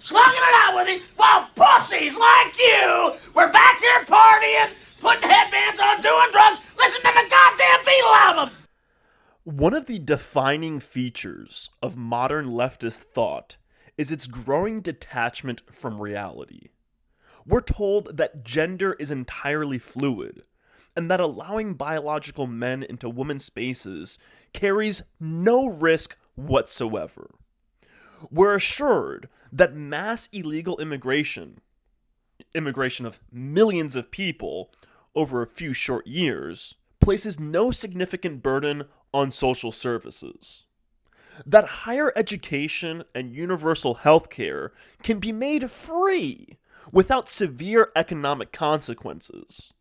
slugging it out with him, while pussies like you were back here partying, putting headbands on, doing drugs, listening to the goddamn Beatle albums. One of the defining features of modern leftist thought is its growing detachment from reality. We're told that gender is entirely fluid, and that allowing biological men into women's spaces carries no risk whatsoever. We're assured that mass illegal immigration of millions of people over a few short years, places no significant burden on social services. That higher education and universal health care can be made free without severe economic consequences.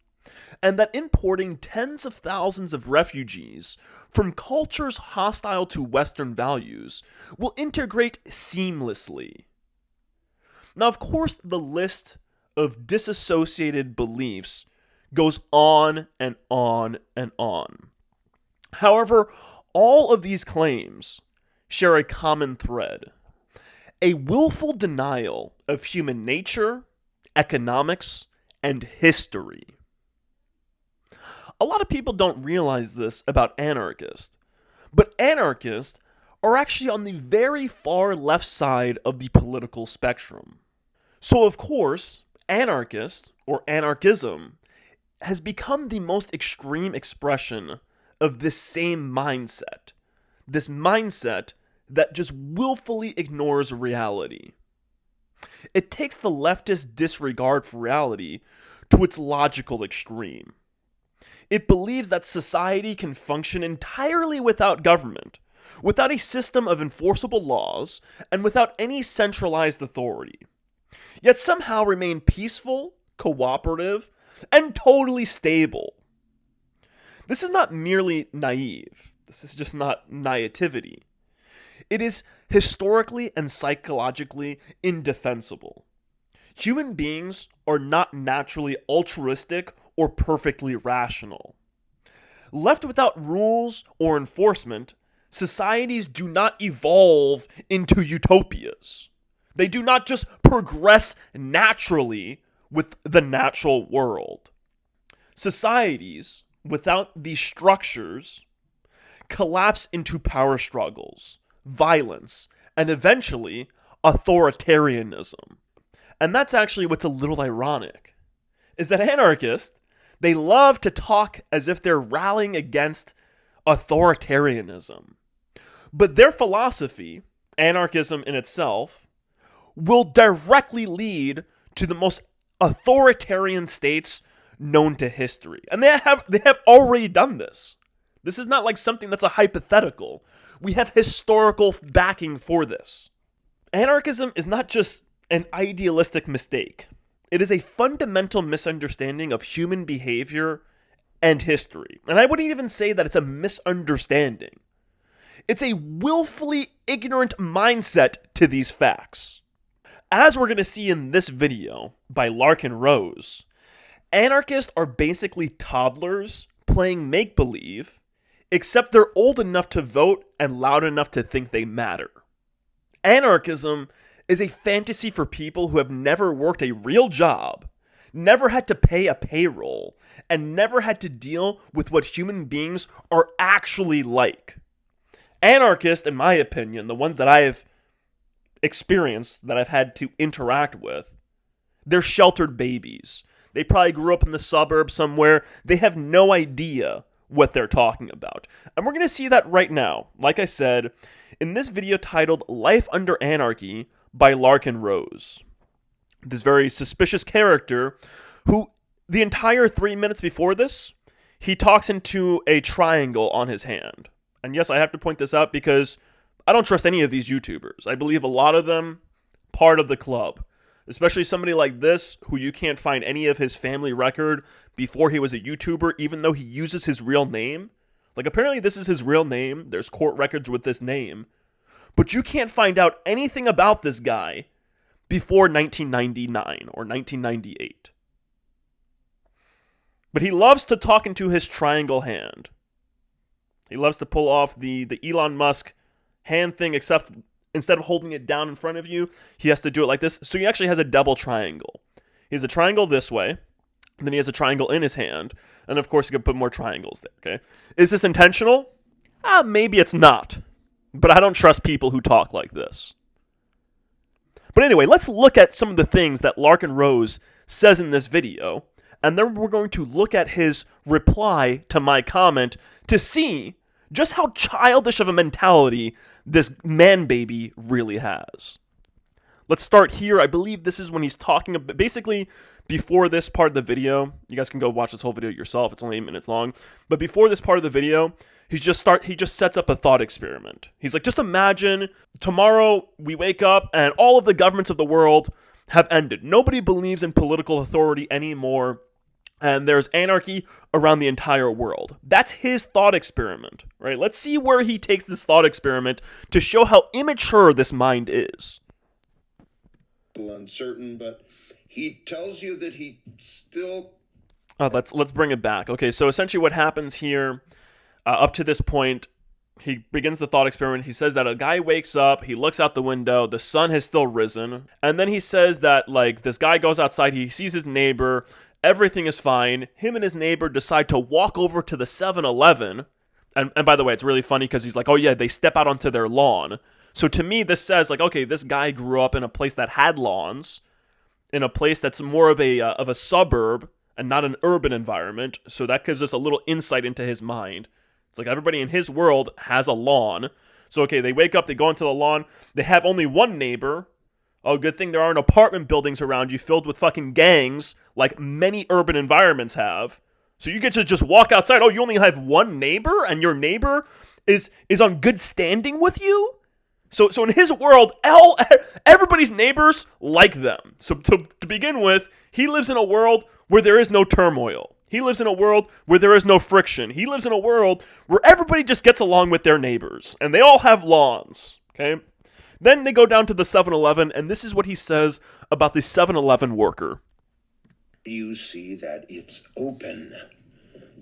And that importing tens of thousands of refugees from cultures hostile to Western values will integrate seamlessly. Now, of course, the list of disassociated beliefs goes on and on and on. However, all of these claims share a common thread: a willful denial of human nature, economics, and history. A lot of people don't realize this about anarchists, but anarchists are actually on the very far left side of the political spectrum. So of course, anarchist, or anarchism, has become the most extreme expression of this same mindset. This mindset that just willfully ignores reality. It takes the leftist disregard for reality to its logical extreme. It believes that society can function entirely without government, without a system of enforceable laws, and without any centralized authority, yet somehow remain peaceful, cooperative, and totally stable. This is not merely naive. This is just not naivety. It is historically and psychologically indefensible. Human beings are not naturally altruistic or perfectly rational. Left without rules or enforcement, societies do not evolve into utopias. They do not just progress naturally with the natural world. Societies, without these structures, collapse into power struggles, violence, and eventually authoritarianism. And that's actually what's a little ironic, is that anarchists, they love to talk as if they're rallying against authoritarianism. But their philosophy, anarchism in itself, will directly lead to the most authoritarian states known to history. And they have already done this. This is not like something that's a hypothetical. We have historical backing for this. Anarchism is not just an idealistic mistake. It is a fundamental misunderstanding of human behavior and history. And I wouldn't even say that it's a misunderstanding. It's a willfully ignorant mindset to these facts. As we're going to see in this video by Larken Rose, anarchists are basically toddlers playing make-believe, except they're old enough to vote and loud enough to think they matter. Anarchism is a fantasy for people who have never worked a real job, never had to pay a payroll, and never had to deal with what human beings are actually like. Anarchists, in my opinion, the ones that I have experienced, that I've had to interact with, they're sheltered babies. They probably grew up in the suburbs somewhere. They have no idea what they're talking about. And we're going to see that right now, like I said, in this video titled Life Under Anarchy by Larken Rose. This very suspicious character who, the entire 3 minutes before this, he talks into a triangle on his hand. And yes, I have to point this out because I don't trust any of these YouTubers. I believe a lot of them part of the club. Especially somebody like this, who you can't find any of his family record before he was a YouTuber, even though he uses his real name. Like, apparently this is his real name. There's court records with this name. But you can't find out anything about this guy before 1999 or 1998. But he loves to talk into his triangle hand. He loves to pull off the Elon Musk hand thing, except instead of holding it down in front of you, he has to do it like this. So he actually has a double triangle. He has a triangle this way, and then he has a triangle in his hand, and of course he can put more triangles there, okay? Is this intentional? Maybe it's not, but I don't trust people who talk like this. But anyway, let's look at some of the things that Larken Rose says in this video, and then we're going to look at his reply to my comment to see just how childish of a mentality this man baby really has. Let's start here. I believe this is when he's talking about, basically, before this part of the video, you guys can go watch this whole video yourself, it's only 8 minutes long, but before this part of the video, he just sets up a thought experiment. He's like, just imagine tomorrow we wake up and all of the governments of the world have ended. Nobody believes in political authority anymore, and there's anarchy around the entire world. That's his thought experiment, right? Let's see where he takes this thought experiment to show how immature this mind is. Uncertain, but he tells you that he still... Let's bring it back. Okay, so essentially what happens here, up to this point, he begins the thought experiment. He says that a guy wakes up, he looks out the window, the sun has still risen, and then he says that, like, this guy goes outside, he sees his neighbor, everything is fine, him and his neighbor decide to walk over to the 7-Eleven, and by the way, it's really funny because he's like, oh yeah, they step out onto their lawn. So to me, this says, like, okay, this guy grew up in a place that had lawns, in a place that's more of a suburb, and not an urban environment, so that gives us a little insight into his mind. It's like everybody in his world has a lawn. So, okay, they wake up, they go into the lawn, they have only one neighbor. Oh, good thing there aren't apartment buildings around you filled with fucking gangs like many urban environments have. So you get to just walk outside. Oh, you only have one neighbor, and your neighbor is on good standing with you? So in his world, everybody's neighbors like them. So to begin with, he lives in a world where there is no turmoil. He lives in a world where there is no friction. He lives in a world where everybody just gets along with their neighbors, and they all have lawns, okay? Then they go down to the 7-Eleven, and this is what he says about the 7-Eleven worker. You see that it's open.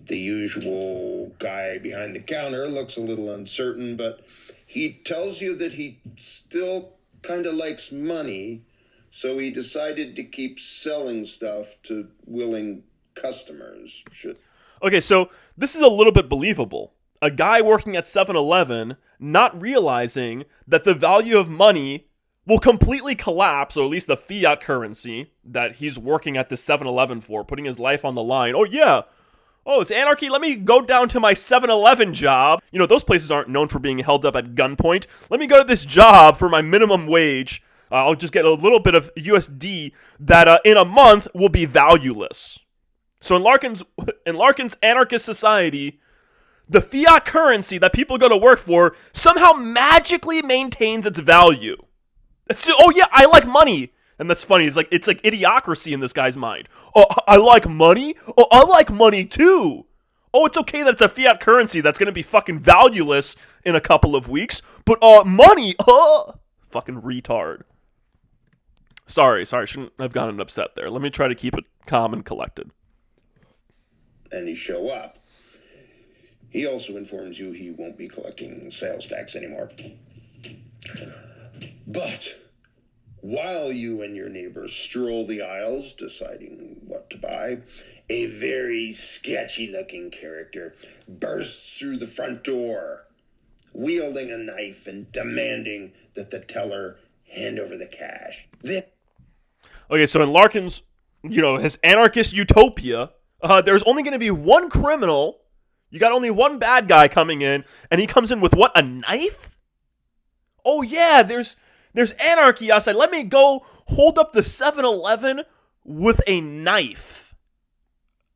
The usual guy behind the counter looks a little uncertain, but he tells you that he still kind of likes money, so he decided to keep selling stuff to willing customers. Okay, so this is a little bit believable. A guy working at 7-Eleven not realizing that the value of money will completely collapse, or at least the fiat currency that he's working at the 7-Eleven for, putting his life on the line. Oh yeah, oh, it's anarchy, let me go down to my 7-Eleven job. You know, those places aren't known for being held up at gunpoint. Let me go to this job for my minimum wage. I'll just get a little bit of USD that in a month will be valueless. So in Larken's anarchist society, the fiat currency that people go to work for somehow magically maintains its value. Oh yeah, I like money. And that's funny. It's like idiocracy in this guy's mind. Oh, I like money? Oh, I like money too. Oh, it's okay that it's a fiat currency that's going to be fucking valueless in a couple of weeks. But money, fucking retard. Sorry, shouldn't have gotten upset there. Let me try to keep it calm and collected. And you show up. He also informs you he won't be collecting sales tax anymore. But while you and your neighbors stroll the aisles deciding what to buy, a very sketchy-looking character bursts through the front door, wielding a knife and demanding that the teller hand over the cash. Okay, so in Larken's, his anarchist utopia, there's only going to be one criminal. You got only one bad guy coming in, and he comes in with what, a knife? Oh yeah, there's anarchy outside. Let me go hold up the 7-Eleven with a knife.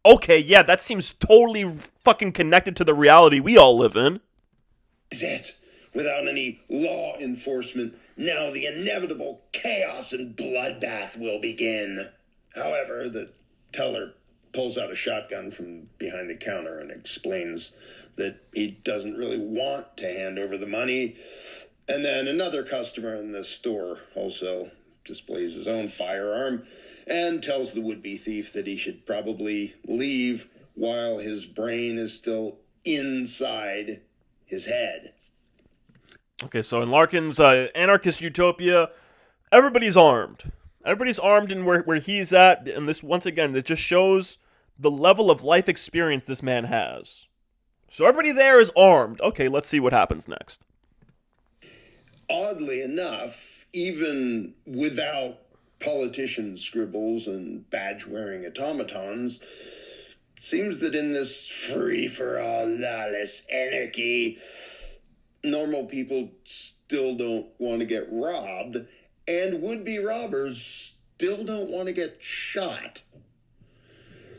Okay, yeah, that seems totally fucking connected to the reality we all live in. That, without any law enforcement, now the inevitable chaos and bloodbath will begin. However, the teller pulls out a shotgun from behind the counter and explains that he doesn't really want to hand over the money. And then another customer in the store also displays his own firearm and tells the would-be thief that he should probably leave while his brain is still inside his head. Okay, so in Larken's anarchist utopia, everybody's armed. Everybody's armed in where he's at, and this, once again, it just shows the level of life experience this man has. So everybody there is armed. Okay, let's see what happens next. Oddly enough, even without politician scribbles and badge-wearing automatons, seems that in this free-for-all lawless anarchy, normal people still don't want to get robbed, and would-be robbers still don't want to get shot.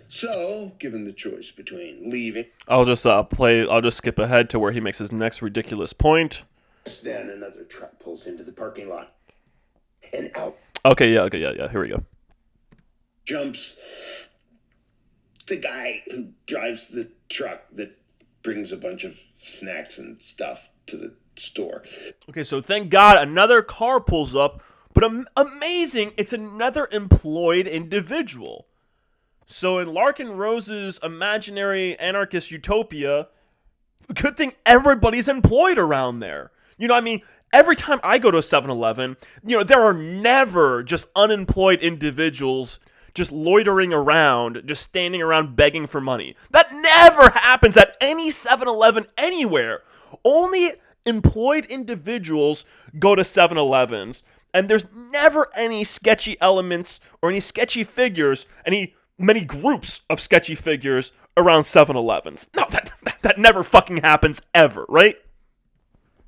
So, given the choice between leaving... I'll just skip ahead to where he makes his next ridiculous point. Then another truck pulls into the parking lot. And out... Okay, yeah, here we go. Jumps the guy who drives the truck that brings a bunch of snacks and stuff to the store. Okay, so thank God another car pulls up, but amazing, it's another employed individual. So in Larken Rose's imaginary anarchist utopia, good thing everybody's employed around there. You know, I mean, every time I go to a 7-Eleven, you know, there are never just unemployed individuals just loitering around, just standing around begging for money. That never happens at any 7-Eleven anywhere. Only employed individuals go to 7-Elevens, and there's never any sketchy elements or any sketchy figures, many groups of sketchy figures around 7-Elevens. No, that never fucking happens ever, right?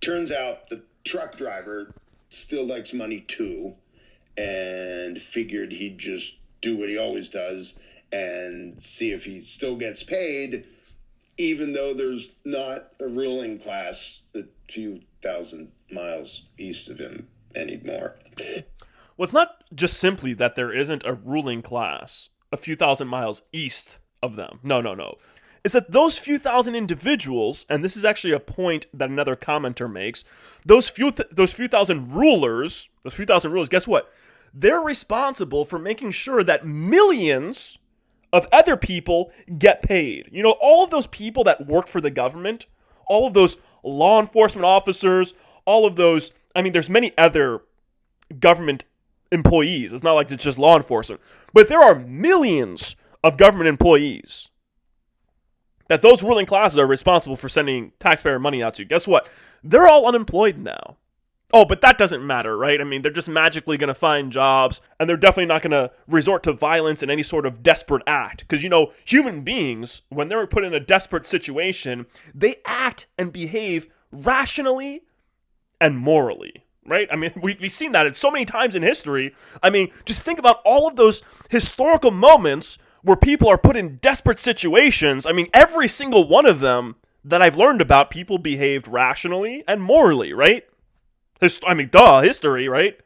Turns out the truck driver still likes money too, and figured he'd just do what he always does and see if he still gets paid, even though there's not a ruling class a few thousand miles east of him anymore. Well, it's not just simply that there isn't a ruling class a few thousand miles east of them. No. It's that those few thousand individuals, and this is actually a point that another commenter makes, those few thousand rulers, guess what? They're responsible for making sure that millions of other people get paid. You know, all of those people that work for the government, all of those law enforcement officers, all of those, I mean, there's many other government employees. It's not like it's just law enforcement. But there are millions of government employees that those ruling classes are responsible for sending taxpayer money out to. Guess what? They're all unemployed now. Oh, but that doesn't matter, right? I mean, they're just magically going to find jobs, and they're definitely not going to resort to violence in any sort of desperate act. Because, you know, human beings, when they're put in a desperate situation, they act and behave rationally and morally, right? I mean, we've seen that so many times in history. I mean, just think about all of those historical moments where people are put in desperate situations. I mean, every single one of them that I've learned about, people behaved rationally and morally, right? History, right?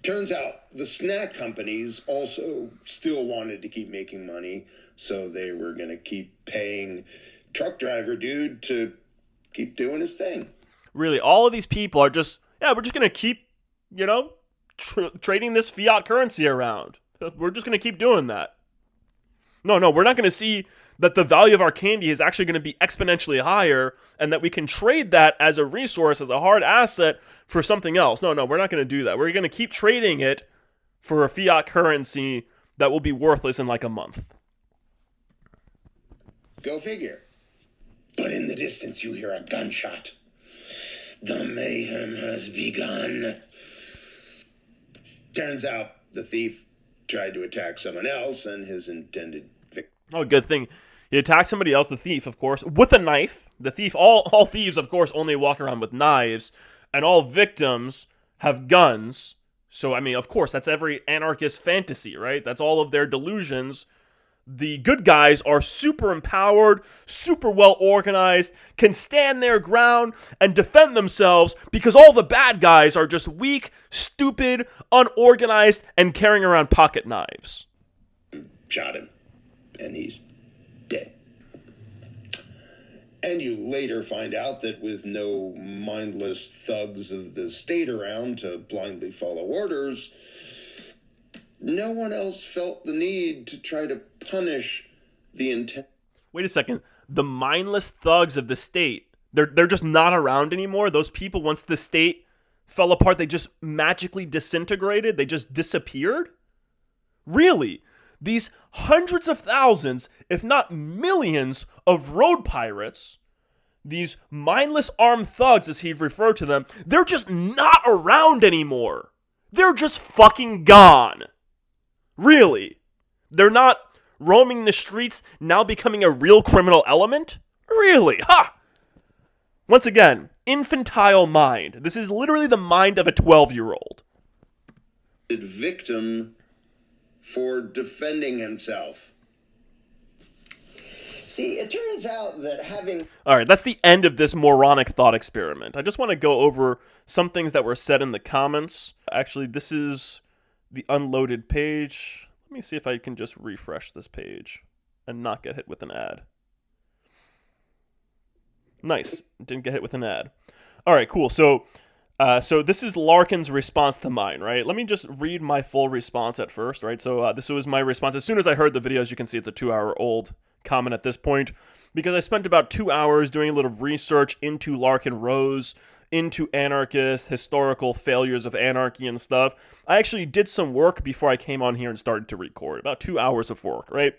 Turns out the snack companies also still wanted to keep making money, so they were going to keep paying truck driver dude to keep doing his thing. Really, all of these people are just, we're just going to keep, you know, trading this fiat currency around. We're just going to keep doing that. No, we're not going to see that the value of our candy is actually going to be exponentially higher and that we can trade that as a resource, as a hard asset for something else. No, we're not going to do that. We're going to keep trading it for a fiat currency that will be worthless in like a month. Go figure. But in the distance you hear a gunshot. The mayhem has begun. Turns out the thief tried to attack someone else and his intended victim. Oh, good thing. He attacked somebody else, the thief, of course, with a knife. The thief, all thieves, of course, only walk around with knives, and all victims have guns. So, I mean, of course, that's every anarchist fantasy, right? That's all of their delusions. The good guys are super empowered, super well organized, can stand their ground and defend themselves because all the bad guys are just weak, stupid, unorganized, and carrying around pocket knives. Shot him, and he's dead. And you later find out that with no mindless thugs of the state around to blindly follow orders, no one else felt the need to try to punish the intent. Wait a second. The mindless thugs of the state They're just not around anymore. Those people, once the state fell apart, they just magically disintegrated. They just disappeared. Really? These hundreds of thousands, if not millions, of road pirates, these mindless armed thugs, as he'd refer to them, they're just not around anymore. They're just fucking gone. Really? They're not roaming the streets, now becoming a real criminal element? Really? Ha! Once again, infantile mind. This is literally the mind of a 12-year-old. Victim for defending himself. See, it turns out that having... Alright, that's the end of this moronic thought experiment. I just want to go over some things that were said in the comments. Actually, this is the unloaded page. Let me see if I can just refresh this page and not get hit with an ad. Nice. Didn't get hit with an ad. Alright, cool. So this is Larken's response to mine, right? Let me just read my full response at first, right? So this was my response. As soon as I heard the video, as you can see, it's a 2-hour-old comment at this point, because I spent about 2 hours doing a little research into Larken Rose, into Anarchist, historical failures of anarchy and stuff. I actually did some work before I came on here and started to record. About 2 hours of work, right?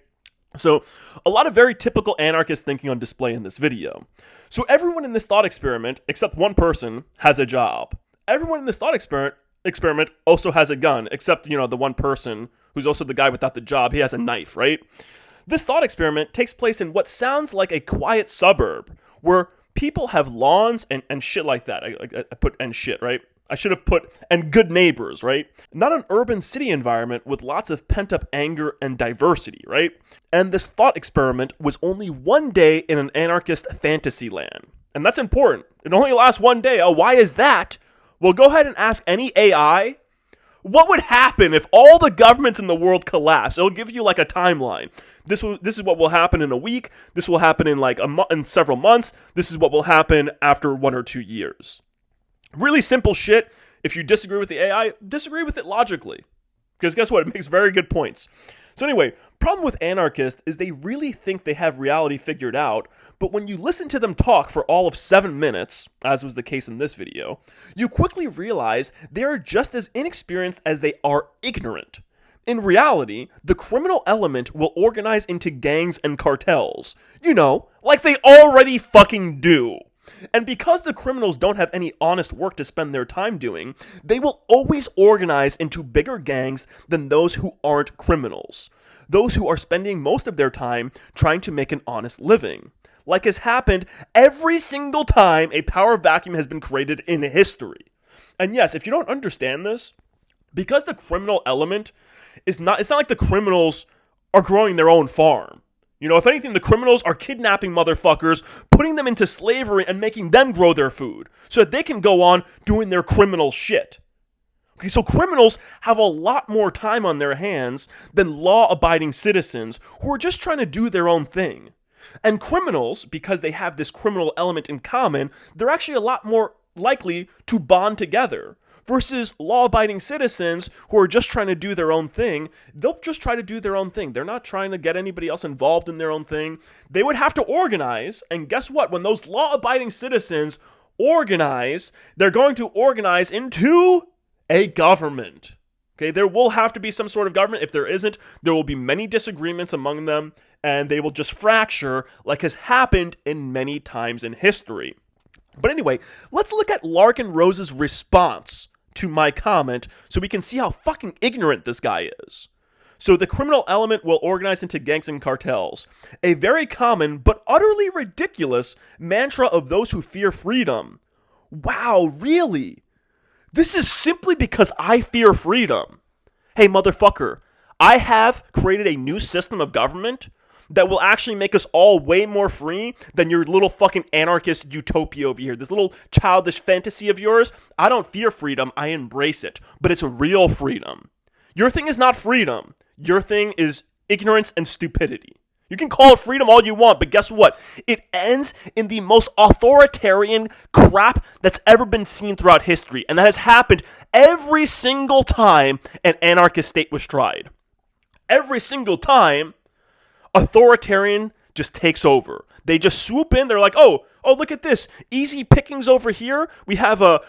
So, a lot of very typical anarchist thinking on display in this video. So everyone in this thought experiment, except one person, has a job. Everyone in this thought experiment also has a gun, except, the one person who's also the guy without the job. He has a knife, right? This thought experiment takes place in what sounds like a quiet suburb, where people have lawns and shit like that. I put and shit, right? I should have put and good neighbors, right? Not an urban city environment with lots of pent-up anger and diversity, right? And this thought experiment was only one day in an anarchist fantasy land. And that's important. It only lasts one day. Oh, why is that? Well, go ahead and ask any AI. What would happen if all the governments in the world collapse? It'll give you like a timeline. This is what will happen in a week. This will happen in like in several months. This is what will happen after 1 or 2 years. Really simple shit. If you disagree with the AI, disagree with it logically. Because guess what? It makes very good points. So anyway, problem with anarchists is they really think they have reality figured out, but when you listen to them talk for all of 7 minutes, as was the case in this video, you quickly realize they are just as inexperienced as they are ignorant. In reality, the criminal element will organize into gangs and cartels. Like they already fucking do. And because the criminals don't have any honest work to spend their time doing, they will always organize into bigger gangs than those who aren't criminals. Those who are spending most of their time trying to make an honest living. Like has happened every single time a power vacuum has been created in history. And yes, if you don't understand this, because the criminal element it's not like the criminals are growing their own farm. If anything, the criminals are kidnapping motherfuckers, putting them into slavery, and making them grow their food so that they can go on doing their criminal shit. Okay, so criminals have a lot more time on their hands than law-abiding citizens who are just trying to do their own thing. And criminals, because they have this criminal element in common, they're actually a lot more likely to bond together. Versus law-abiding citizens who are just trying to do their own thing. They'll just try to do their own thing. They're not trying to get anybody else involved in their own thing. They would have to organize, and guess what? When those law-abiding citizens organize, they're going to organize into a government. Okay, there will have to be some sort of government. If there isn't, there will be many disagreements among them, and they will just fracture like has happened in many times in history. But anyway, let's look at Larken Rose's response to my comment so we can see how fucking ignorant this guy is. So the criminal element will organize into gangs and cartels. A very common but utterly ridiculous mantra of those who fear freedom. Wow, really? This is simply because I fear freedom. Hey, motherfucker, I have created a new system of government that will actually make us all way more free than your little fucking anarchist utopia over here. This little childish fantasy of yours. I don't fear freedom, I embrace it. But it's a real freedom. Your thing is not freedom. Your thing is ignorance and stupidity. You can call it freedom all you want, but guess what? It ends in the most authoritarian crap that's ever been seen throughout history. And that has happened every single time an anarchist state was tried. Every single time, authoritarian just takes over. They just swoop in. They're like, oh, Oh, look at this. Easy pickings over here. We have a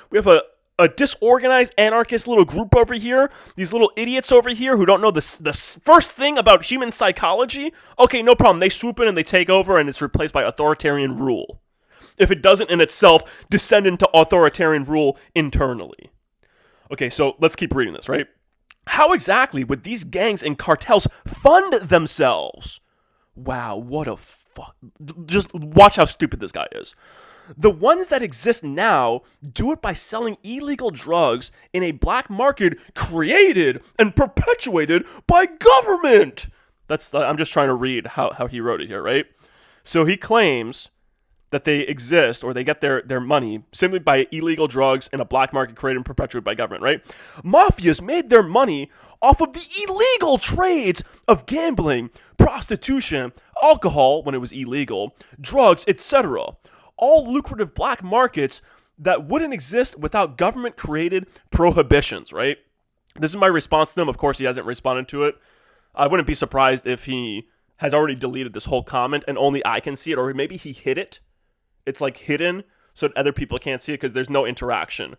disorganized anarchist little group over here. These little idiots over here who don't know the first thing about human psychology. Okay, no problem. They swoop in and they take over, and it's replaced by authoritarian rule. If it doesn't in itself descend into authoritarian rule internally. Okay, so let's keep reading this, right? How exactly would these gangs and cartels fund themselves? Wow, what a fuck. Just watch how stupid this guy is. The ones that exist now do it by selling illegal drugs in a black market created and perpetuated by government. I'm just trying to read how he wrote it here, right? So he claims that they exist, or they get their money simply by illegal drugs in a black market created and perpetuated by government, right? Mafias made their money off of the illegal trades of gambling, prostitution, alcohol when it was illegal, drugs, etc. All lucrative black markets that wouldn't exist without government-created prohibitions, right? This is my response to him. Of course, he hasn't responded to it. I wouldn't be surprised if he has already deleted this whole comment and only I can see it, or maybe he hid it. It's like hidden so that other people can't see it because there's no interaction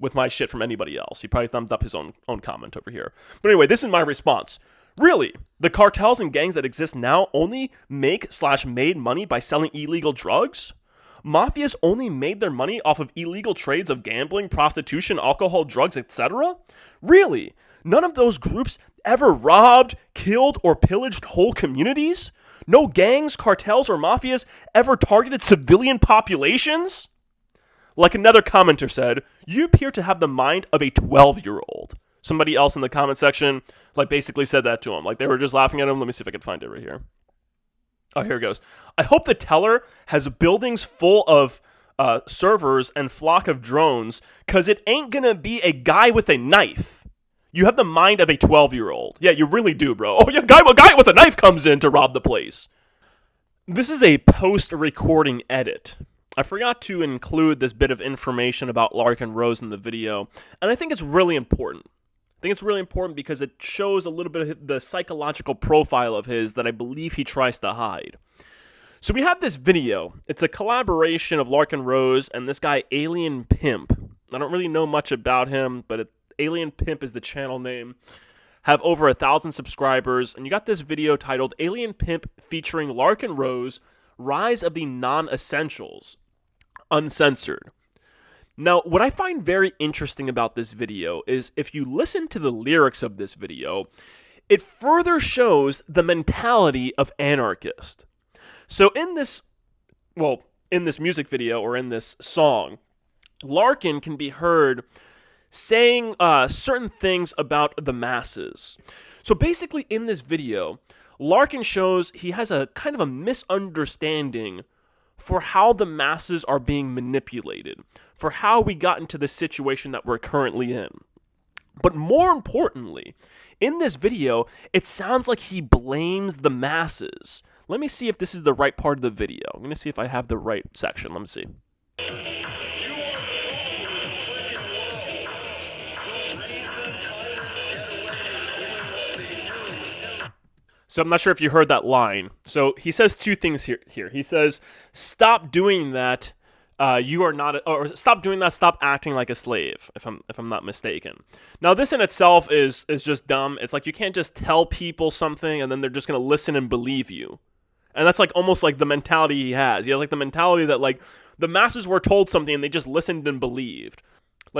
with my shit from anybody else. He probably thumbed up his own comment over here. But anyway, this is my response. Really, the cartels and gangs that exist now only make/made money by selling illegal drugs? Mafias only made their money off of illegal trades of gambling, prostitution, alcohol, drugs, etc.? Really? None of those groups ever robbed, killed, or pillaged whole communities? No gangs, cartels, or mafias ever targeted civilian populations? Like another commenter said, you appear to have the mind of a 12-year-old. Somebody else in the comment section basically said that to him. They were just laughing at him. Let me see if I can find it right here. Oh, here it goes. I hope the teller has buildings full of servers and flock of drones, because it ain't gonna be a guy with a knife. You have the mind of a 12-year-old. Yeah, you really do, bro. Oh, yeah, a guy with a knife comes in to rob the place. This is a post-recording edit. I forgot to include this bit of information about Larken Rose in the video, and I think it's really important. I think it's really important because it shows a little bit of the psychological profile of his that I believe he tries to hide. So we have this video. It's a collaboration of Larken Rose and this guy, Alien Pimp. I don't really know much about him, but Alien Pimp is the channel name. Have over 1,000 subscribers, and you got this video titled Alien Pimp featuring Larken Rose, Rise of the Non-Essentials, uncensored. Now, what I find very interesting about this video is if you listen to the lyrics of this video, it further shows the mentality of Anarchist. So in this music video or in this song, Larken can be heard saying certain things about the masses. So basically in this video, Larken shows he has a kind of a misunderstanding for how the masses are being manipulated, for how we got into the situation that we're currently in. But more importantly, in this video, it sounds like he blames the masses. Let me see if this is the right part of the video. I'm going to see if I have the right section. Let me see. So I'm not sure if you heard that line. So he says two things here. He says, stop doing that. You are not, or stop doing that. Stop acting like a slave. If I'm not mistaken. Now this in itself is just dumb. It's like you can't just tell people something and then they're just gonna listen and believe you. And that's almost like the mentality he has. He has the mentality that the masses were told something and they just listened and believed.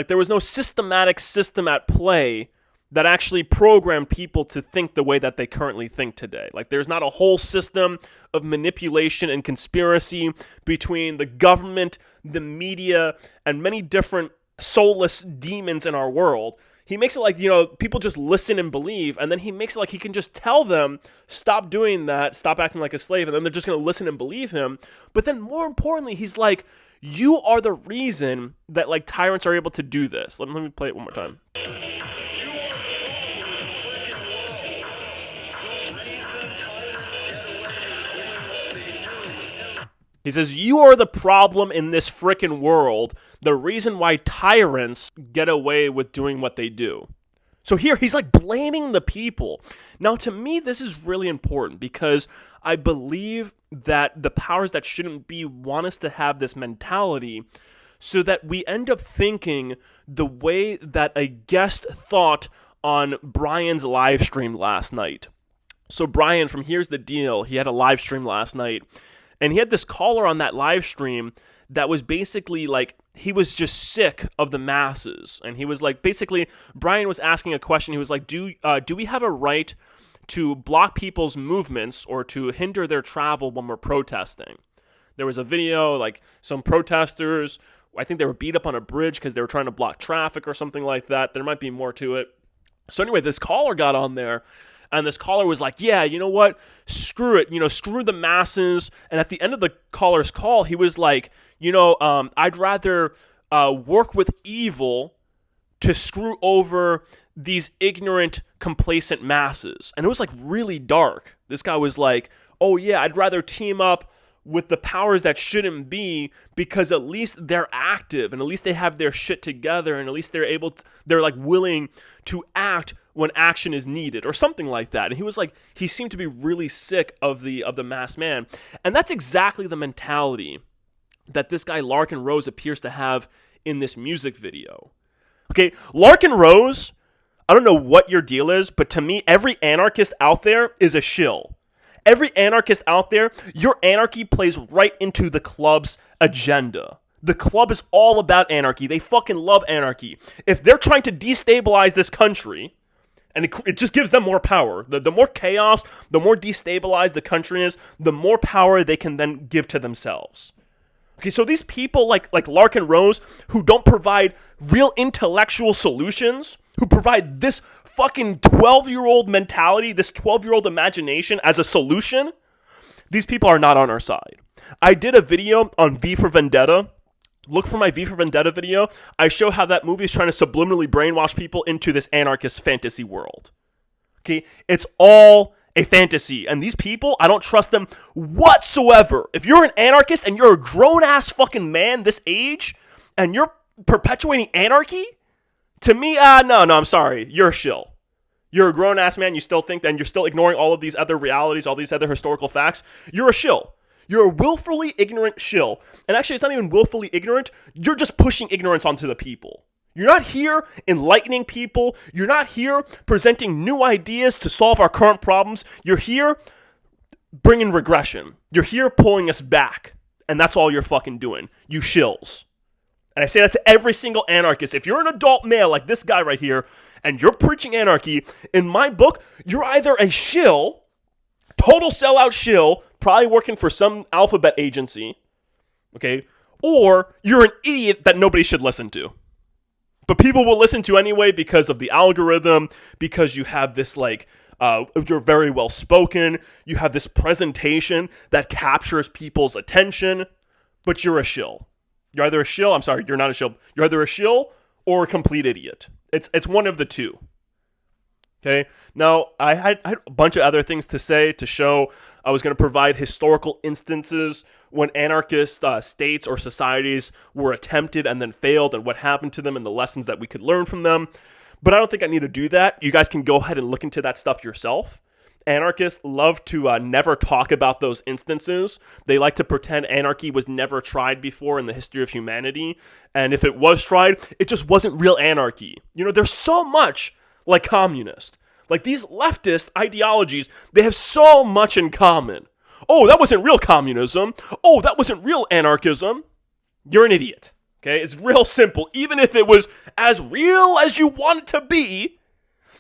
There was no systematic system at play that actually programmed people to think the way that they currently think today. There's not a whole system of manipulation and conspiracy between the government, the media, and many different soulless demons in our world. He makes it people just listen and believe, and then he makes it he can just tell them, stop doing that, stop acting like a slave, and then they're just going to listen and believe him. But then more importantly, he's like, you are the reason that tyrants are able to do this. Let me play it one more time. He says, you are the problem in this frickin' world, the reason why tyrants get away with doing what they do. So here, he's blaming the people. Now, to me, this is really important because I believe that the powers that shouldn't be want us to have this mentality so that we end up thinking the way that a guest thought on Brian's live stream last night. So Brian from Here's the Deal, he had a live stream last night, and he had this caller on that live stream that was basically like, he was just sick of the masses. And he was like, basically, Brian was asking a question. He was like, do we have a right to block people's movements or to hinder their travel when we're protesting? There was a video, like some protesters, I think they were beat up on a bridge because they were trying to block traffic or something like that. There might be more to it. So anyway, this caller got on there, and this caller was like, yeah, you know what? Screw it. Screw the masses. And at the end of the caller's call, he was like, I'd rather work with evil to screw over these ignorant, complacent masses. And it was like really dark. This guy was like, oh yeah, I'd rather team up with the powers that shouldn't be because at least they're active and at least they have their shit together and at least they're like willing to act when action is needed or something like that. And he was like, he seemed to be really sick of the masked man. And that's exactly the mentality that this guy Larken Rose appears to have in this music video. Okay, Larken Rose, I don't know what your deal is, but to me, every anarchist out there is a shill. Every anarchist out there, your anarchy plays right into the club's agenda. The club is all about anarchy. They fucking love anarchy. If they're trying to destabilize this country, and it just gives them more power. The more chaos, the more destabilized the country is, the more power they can then give to themselves. Okay, so these people like Larken Rose, who don't provide real intellectual solutions, who provide this fucking 12-year-old mentality, this 12-year-old imagination as a solution, these people are not on our side. I did a video on V for Vendetta. Look for my V for Vendetta video. I show how that movie is trying to subliminally brainwash people into this anarchist fantasy world. Okay, it's all a fantasy. And these people, I don't trust them whatsoever. If you're an anarchist and you're a grown-ass fucking man this age, and you're perpetuating anarchy, to me, no, I'm sorry. You're a shill. You're a grown-ass man. You still think that, and you're still ignoring all of these other realities, all these other historical facts. You're a shill. You're a willfully ignorant shill. And actually, it's not even willfully ignorant. You're just pushing ignorance onto the people. You're not here enlightening people. You're not here presenting new ideas to solve our current problems. You're here bringing regression. You're here pulling us back. And that's all you're fucking doing. You shills. And I say that to every single anarchist. If you're an adult male like this guy right here, and you're preaching anarchy, in my book, you're either a shill, total sellout shill, probably working for some alphabet agency, okay, or you're an idiot that nobody should listen to. But people will listen to anyway because of the algorithm, because you have this you're very well spoken, you have this presentation that captures people's attention, but you're a shill. You're either a shill, I'm sorry, you're not a shill. You're either a shill or a complete idiot. It's one of the two. Okay? Now, I had a bunch of other things to say to show. I was going to provide historical instances when anarchist states or societies were attempted and then failed and what happened to them and the lessons that we could learn from them. But I don't think I need to do that. You guys can go ahead and look into that stuff yourself. Anarchists love to never talk about those instances. They like to pretend anarchy was never tried before in the history of humanity. And if it was tried, it just wasn't real anarchy. There's so much like communist. Like these leftist ideologies, they have so much in common. Oh, that wasn't real communism. Oh, that wasn't real anarchism. You're an idiot. Okay? It's real simple. Even if it was as real as you want it to be,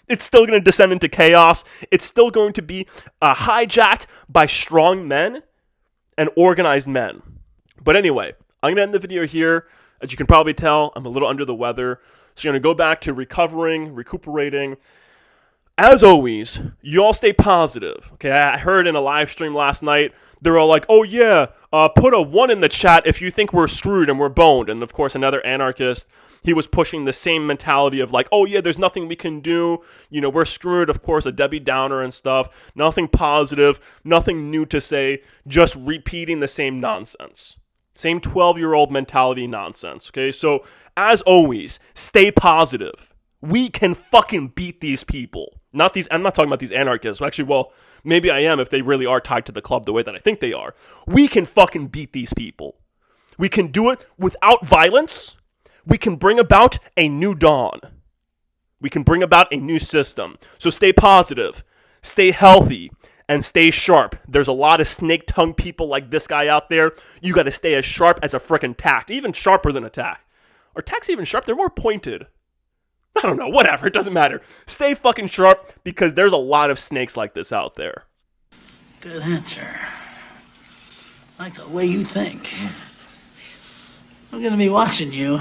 it's still going to descend into chaos. It's still going to be hijacked by strong men and organized men. But anyway, I'm going to end the video here. As you can probably tell, I'm a little under the weather. So you're going to go back to recuperating. As always, you all stay positive. Okay, I heard in a live stream last night, they were all like, oh yeah, put a 1 in the chat if you think we're screwed and we're boned. And of course, another anarchist, he was pushing the same mentality of like, oh yeah, there's nothing we can do. We're screwed. Of course, a Debbie Downer and stuff. Nothing positive, nothing new to say, just repeating the same nonsense. Same 12-year-old mentality nonsense. Okay, so as always, stay positive. We can fucking beat these people. I'm not talking about these anarchists. Actually, well, maybe I am if they really are tied to the club the way that I think they are. We can fucking beat these people. We can do it without violence. We can bring about a new dawn. We can bring about a new system. So stay positive, stay healthy, and stay sharp. There's a lot of snake-tongued people like this guy out there. You got to stay as sharp as a frickin' tack, even sharper than a tack. Are tacks even sharp? They're more pointed. I don't know, whatever, it doesn't matter. Stay fucking sharp because there's a lot of snakes like this out there. Good answer. I like the way you think. I'm gonna be watching you.